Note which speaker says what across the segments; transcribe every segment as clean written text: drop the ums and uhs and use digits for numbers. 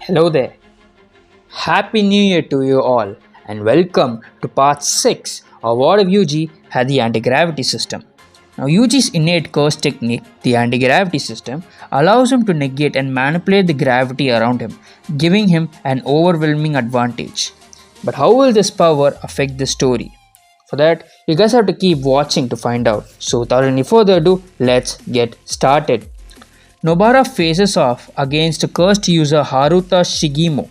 Speaker 1: Hello there. Happy New Year to you all and welcome to part 6 of What if Yuji had the anti-gravity system. Now Yuji's innate curse technique, the anti-gravity system, allows him to negate and manipulate the gravity around him, giving him an overwhelming advantage. But how will this power affect the story? For that, you guys have to keep watching to find out. So without any further ado, let's get started. Nobara faces off against cursed user Haruta Shigemo,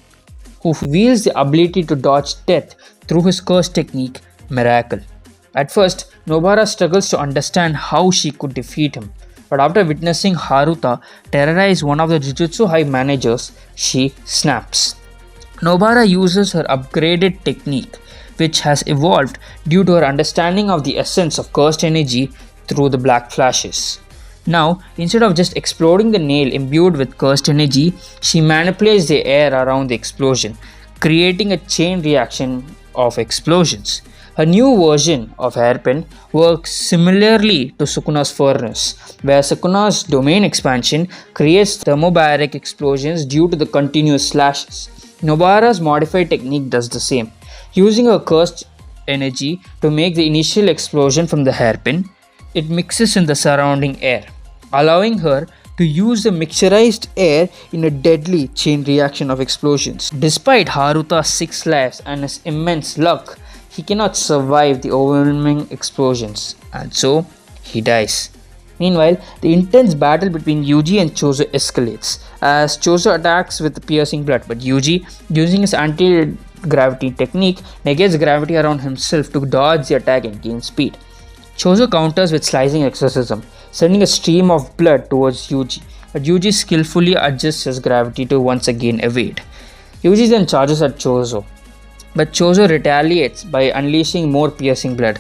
Speaker 1: who wields the ability to dodge death through his curse technique, Miracle. At first, Nobara struggles to understand how she could defeat him, but after witnessing Haruta terrorize one of the Jujutsu High managers, she snaps. Nobara uses her upgraded technique, which has evolved due to her understanding of the essence of cursed energy through the black flashes. Now, instead of just exploding the nail imbued with cursed energy, she manipulates the air around the explosion, creating a chain reaction of explosions. Her new version of hairpin works similarly to Sukuna's furnace, where Sukuna's domain expansion creates thermobaric explosions due to the continuous slashes. Nobara's modified technique does the same, using her cursed energy to make the initial explosion from the hairpin. It mixes in the surrounding air, allowing her to use the mixturized air in a deadly chain reaction of explosions. Despite Haruta's 6 lives and his immense luck, he cannot survive the overwhelming explosions, and so he dies. Meanwhile, the intense battle between Yuji and Choso escalates as Choso attacks with piercing blood, but Yuji, using his anti-gravity technique, negates gravity around himself to dodge the attack and gain speed. Choso counters with slicing exorcism, sending a stream of blood towards Yuji, but Yuji skillfully adjusts his gravity to once again evade. Yuji then charges at Choso, but Choso retaliates by unleashing more piercing blood.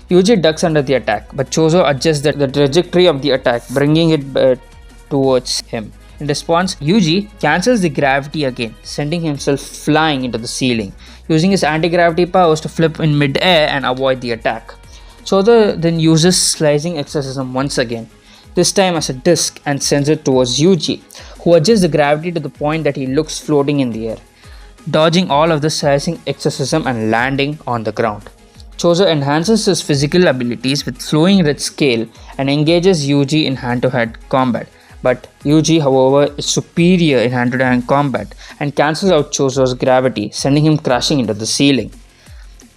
Speaker 1: Yuji ducks under the attack, but Choso adjusts the trajectory of the attack, bringing it towards him. In response, Yuji cancels the gravity again, sending himself flying into the ceiling, using his anti-gravity powers to flip in mid-air and avoid the attack. Choso then uses slicing exorcism once again, this time as a disc, and sends it towards Yuji, who adjusts the gravity to the point that he looks floating in the air, dodging all of the slicing exorcism and landing on the ground. Choso enhances his physical abilities with flowing red scale and engages Yuji in hand-to-hand combat, but Yuji, however, is superior in hand-to-hand combat and cancels out Choso's gravity, sending him crashing into the ceiling.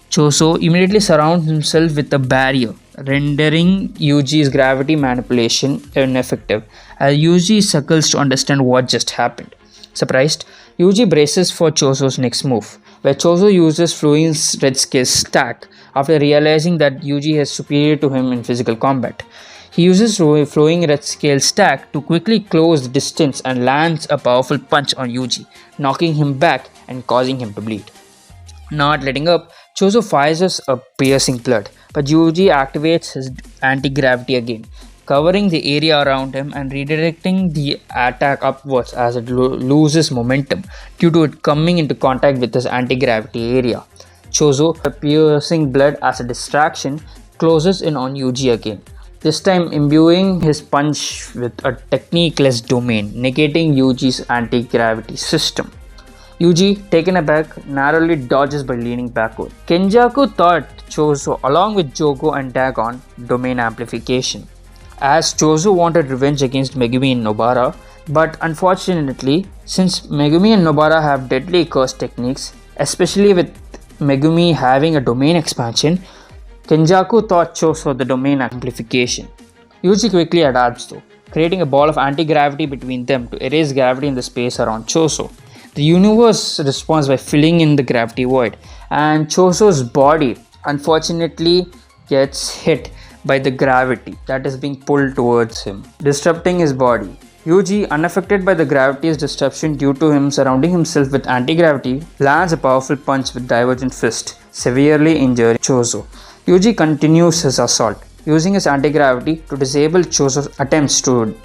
Speaker 1: Choso immediately surrounds himself with a barrier, rendering Yuji's gravity manipulation ineffective, as Yuji suckles to understand what just happened. Surprised, Yuji braces for Choso's next move, where Choso uses flowing red scale stack after realizing that Yuji is superior to him in physical combat. He uses flowing red scale stack to quickly close the distance and lands a powerful punch on Yuji, knocking him back and causing him to bleed. Not letting up, Choso fires a piercing blood, but Yuji activates his anti-gravity again, covering the area around him and redirecting the attack upwards as it loses momentum due to it coming into contact with his anti-gravity area. Choso, piercing blood as a distraction, closes in on Yuji again, this time imbuing his punch with a technique-less domain, negating Yuji's anti-gravity system. Yuji, taken aback, narrowly dodges by leaning backward. Kenjaku taught Choso, along with Jogo and Dagon, domain amplification, as Choso wanted revenge against Megumi and Nobara, but unfortunately, since Megumi and Nobara have deadly curse techniques, especially with Megumi having a domain expansion, Kenjaku taught Choso the domain amplification. Yuji quickly adapts though, creating a ball of anti-gravity between them to erase gravity in the space around Choso. The universe responds by filling in the gravity void, and Choso's body unfortunately gets hit by the gravity that is being pulled towards him, disrupting his body. Yuji, unaffected by the gravity's disruption due to him surrounding himself with anti-gravity, lands a powerful punch with divergent fist, severely injuring Choso. Yuji continues his assault, using his anti-gravity to disable Choso's attempts to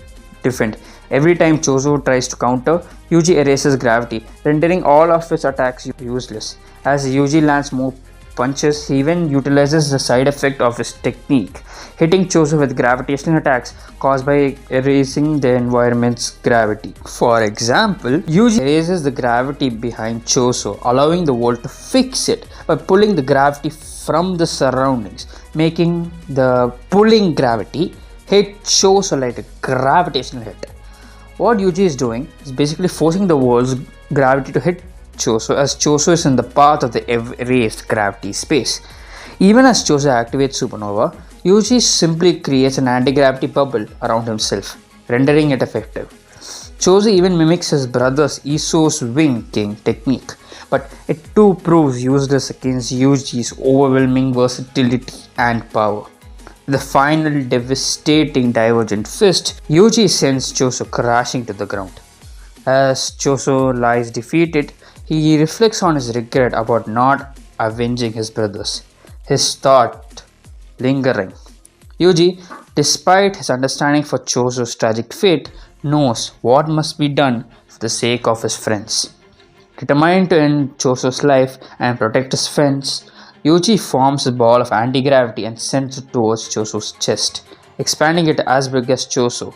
Speaker 1: defend. Every time Choso tries to counter, Yuji erases gravity, rendering all of his attacks useless, as Yuji lands more punches, he even utilizes the side effect of his technique, hitting Choso with gravitational attacks caused by erasing the environment's gravity. For example, Yuji erases the gravity behind Choso, allowing the world to fix it by pulling the gravity from the surroundings, making the pulling gravity hit Choso like a gravitational hit. What Yuji is doing is basically forcing the world's gravity to hit Choso, as Choso is in the path of the erased gravity space. Even as Choso activates supernova, Yuji simply creates an anti-gravity bubble around himself, rendering it effective. Choso even mimics his brother's Iso's Wing King technique, but it too proves useless against Yuji's overwhelming versatility and power. The final devastating divergent fist, Yuji sends Choso crashing to the ground. As Choso lies defeated, he reflects on his regret about not avenging his brothers, his thought lingering. Yuji, despite his understanding for Choso's tragic fate, knows what must be done for the sake of his friends. Determined to end Choso's life and protect his friends, Yuji forms a ball of anti-gravity and sends it towards Choso's chest, expanding it as big as Choso.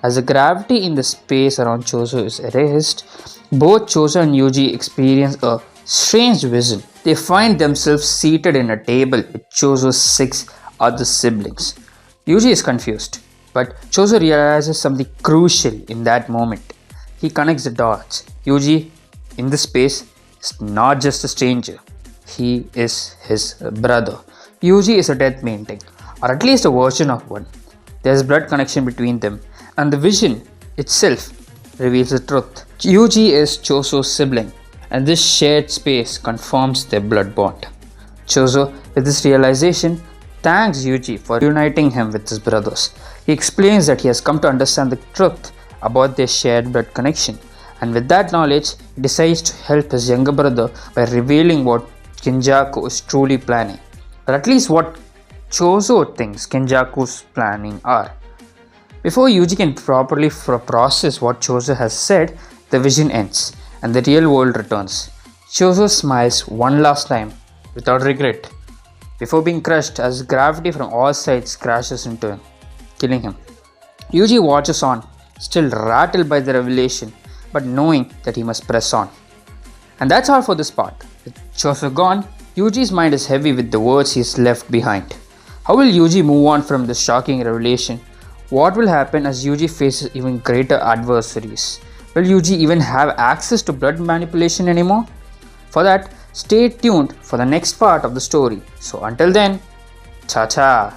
Speaker 1: As the gravity in the space around Choso is erased, both Choso and Yuji experience a strange vision. They find themselves seated in a table with Choso's 6 other siblings. Yuji is confused, but Choso realizes something crucial in that moment. He connects the dots. Yuji, in this space, is not just a stranger. He is his brother. Yuji is a death painting, or at least a version of one. There is blood connection between them, and the vision itself reveals the truth. Yuji is Choso's sibling, and this shared space confirms their blood bond. Choso, with this realization, thanks Yuji for uniting him with his brothers. He explains that he has come to understand the truth about their shared blood connection, and with that knowledge, he decides to help his younger brother by revealing what Kenjaku is truly planning, or at least what Choso thinks Kenjaku's planning are. Before Yuji can properly process what Choso has said, the vision ends and the real world returns. Choso smiles one last time without regret before being crushed as gravity from all sides crashes into him, killing him. Yuji watches on, still rattled by the revelation, but knowing that he must press on. And that's all for this part. With Choso gone, Yuji's mind is heavy with the words he's left behind. How will Yuji move on from this shocking revelation? What will happen as Yuji faces even greater adversaries? Will Yuji even have access to blood manipulation anymore? For that, stay tuned for the next part of the story. So until then, cha-cha!